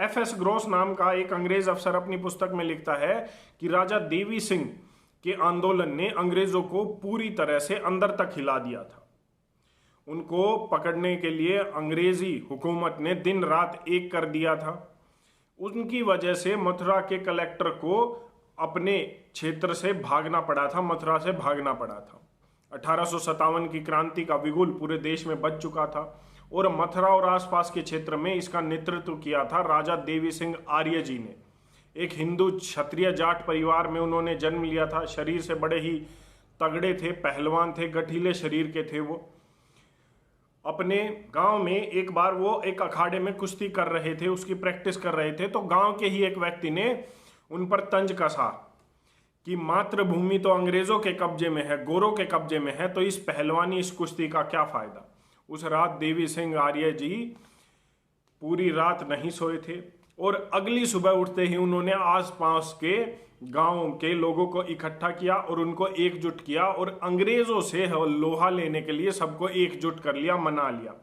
एफ.एस. Gross नाम का एक अंग्रेज अफसर अपनी पुस्तक में लिखता है कि राजा देवी सिंह के आंदोलन ने अंग्रेजों को पूरी तरह से अंदर तक हिला दिया था। उनको पकड़ने के लिए अंग्रेजी हुकूमत ने दिन रात एक कर दिया था। उनकी वजह से मथुरा के कलेक्टर को अपने क्षेत्र से भागना पड़ा था, मथुरा से भागना पड़ा था। 1857 की क्रांति का बिगुल पूरे देश में बज चुका था और मथुरा और आसपास के क्षेत्र में इसका नेतृत्व किया था राजा देवी सिंह आर्य जी ने। एक हिंदू क्षत्रिय जाट परिवार में उन्होंने जन्म लिया था। शरीर से बड़े ही तगड़े थे, पहलवान थे, गठीले शरीर के थे। वो अपने गांव में एक बार वो एक अखाड़े में कुश्ती कर रहे थे, उसकी प्रैक्टिस कर रहे थे, तो गांव के ही एक व्यक्ति ने उन पर तंज कसा कि मातृभूमि तो अंग्रेजों के कब्जे में है, गोरों के कब्जे में है, तो इस पहलवानी, इस कुश्ती का क्या फायदा। उस रात देवी सिंह आर्य जी पूरी रात नहीं सोए थे और अगली सुबह उठते ही उन्होंने आसपास के गांव के लोगों को इकट्ठा किया और उनको एकजुट किया और अंग्रेजों से लोहा लेने के लिए सबको एकजुट कर लिया, मना लिया।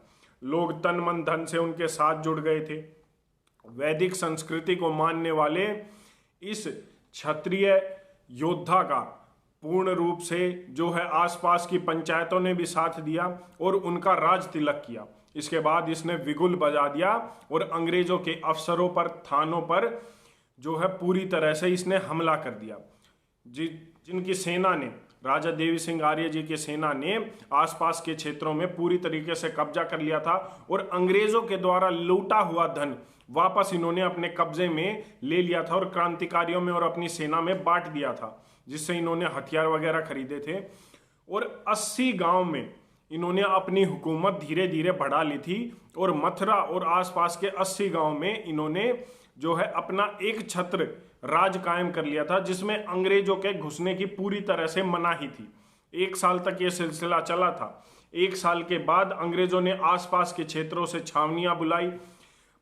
लोग तन मन धन से उनके साथ जुड़ गए थे। वैदिक संस्कृति को मानने वाले इस क्षत्रिय योद्धा का पूर्ण रूप से जो है आसपास की पंचायतों ने भी साथ दिया और उनका राज तिलक किया। इसके बाद इसने विगुल बजा दिया और अंग्रेजों के अफसरों पर, थानों पर जो है पूरी तरह से इसने हमला कर दिया। जिनकी सेना ने, राजा देवी सिंह आर्य जी की सेना ने आसपास के क्षेत्रों में पूरी तरीके से कब्जा कर लिया था और अंग्रेजों के द्वारा लूटा हुआ धन वापस इन्होंने अपने कब्जे में ले लिया था और क्रांतिकारियों में और अपनी सेना में बांट दिया था, जिससे इन्होंने हथियार वगैरह खरीदे थे। और 80 गांव में इन्होंने अपनी हुकूमत धीरे धीरे बढ़ा ली थी और मथुरा और आसपास के 80 गांव में इन्होंने जो है अपना एक छत्र राज कायम कर लिया था, जिसमें अंग्रेजों के घुसने की पूरी तरह से मनाही थी। 1 साल तक ये सिलसिला चला था। 1 साल के बाद अंग्रेजों ने आसपास के क्षेत्रों से छावनियां बुलाई,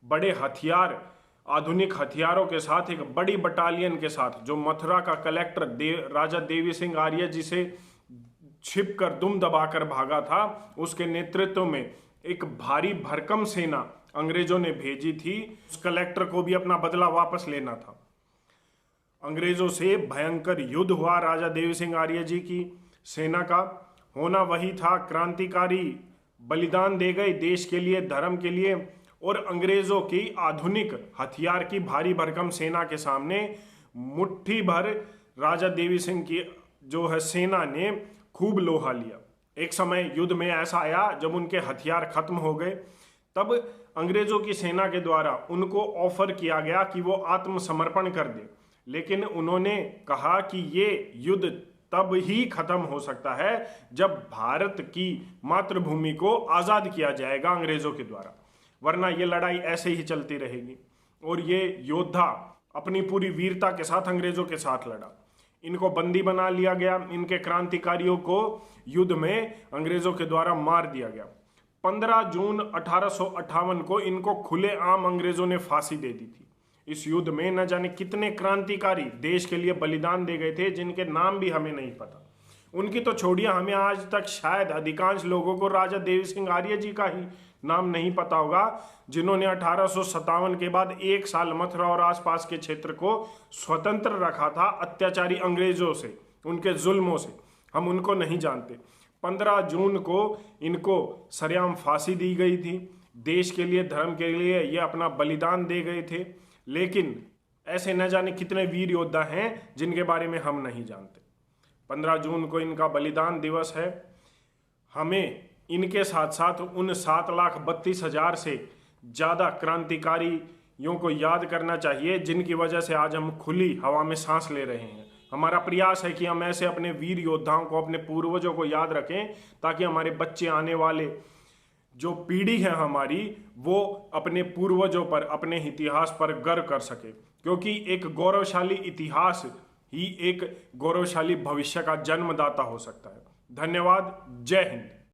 बड़े हथियार, आधुनिक हथियारों के साथ एक बड़ी बटालियन के साथ, जो मथुरा का कलेक्टर राजा देवी सिंह आर्य जी से छिप कर दुम दबाकर भागा था, उसके नेतृत्व में एक भारी भरकम सेना अंग्रेजों ने भेजी थी। उस कलेक्टर को भी अपना बदला वापस लेना था। अंग्रेजों से भयंकर युद्ध हुआ। राजा देवी सिंह आर्य जी की सेना का होना वही था, क्रांतिकारी बलिदान दे गए देश के लिए, धर्म के लिए, और अंग्रेजों की आधुनिक हथियार की भारी भरकम सेना के सामने मुट्ठी भर राजा देवी सिंह की जो है सेना ने खूब लोहा लिया। एक समय युद्ध में ऐसा आया जब उनके हथियार खत्म हो गए, तब अंग्रेजों की सेना के द्वारा उनको ऑफर किया गया कि वो आत्मसमर्पण कर दे, लेकिन उन्होंने कहा कि ये युद्ध तब ही खत्म हो सकता है जब भारत की मातृभूमि को आज़ाद किया जाएगा अंग्रेजों के द्वारा, वरना ये लड़ाई ऐसे ही चलती रहेगी। और ये योद्धा अपनी पूरी वीरता के साथ अंग्रेजों के साथ लड़ा। इनको बंदी बना लिया गया, इनके क्रांतिकारियों को युद्ध में अंग्रेजों के द्वारा मार दिया गया। 15 जून 1858 को इनको खुलेआम अंग्रेजों ने फांसी दे दी थी। इस युद्ध में न जाने कितने क्रांतिकारी देश के लिए बलिदान दे गए थे, जिनके नाम भी हमें नहीं पता। उनकी तो छोड़िए, हमें आज तक शायद अधिकांश लोगों को राजा देवी सिंह आर्य जी का ही नाम नहीं पता होगा, जिन्होंने 1857 के बाद 1 साल मथुरा और आसपास के क्षेत्र को स्वतंत्र रखा था अत्याचारी अंग्रेजों से, उनके जुल्मों से। हम उनको नहीं जानते। 15 जून को इनको सरेआम फांसी दी गई थी। देश के लिए, धर्म के लिए ये अपना बलिदान दे गए थे, लेकिन ऐसे न जाने कितने वीर योद्धा हैं जिनके बारे में हम नहीं जानते। 15 जून को इनका बलिदान दिवस है। हमें इनके साथ साथ उन 7,32,000 से ज़्यादा क्रांतिकारियों को याद करना चाहिए, जिनकी वजह से आज हम खुली हवा में सांस ले रहे हैं। हमारा प्रयास है कि हम ऐसे अपने वीर योद्धाओं को, अपने पूर्वजों को याद रखें, ताकि हमारे बच्चे, आने वाले जो पीढ़ी है हमारी, वो अपने पूर्वजों पर, अपने इतिहास पर गर्व कर सके, क्योंकि एक गौरवशाली इतिहास ही एक गौरवशाली भविष्य का जन्मदाता हो सकता है। धन्यवाद। जय हिंद।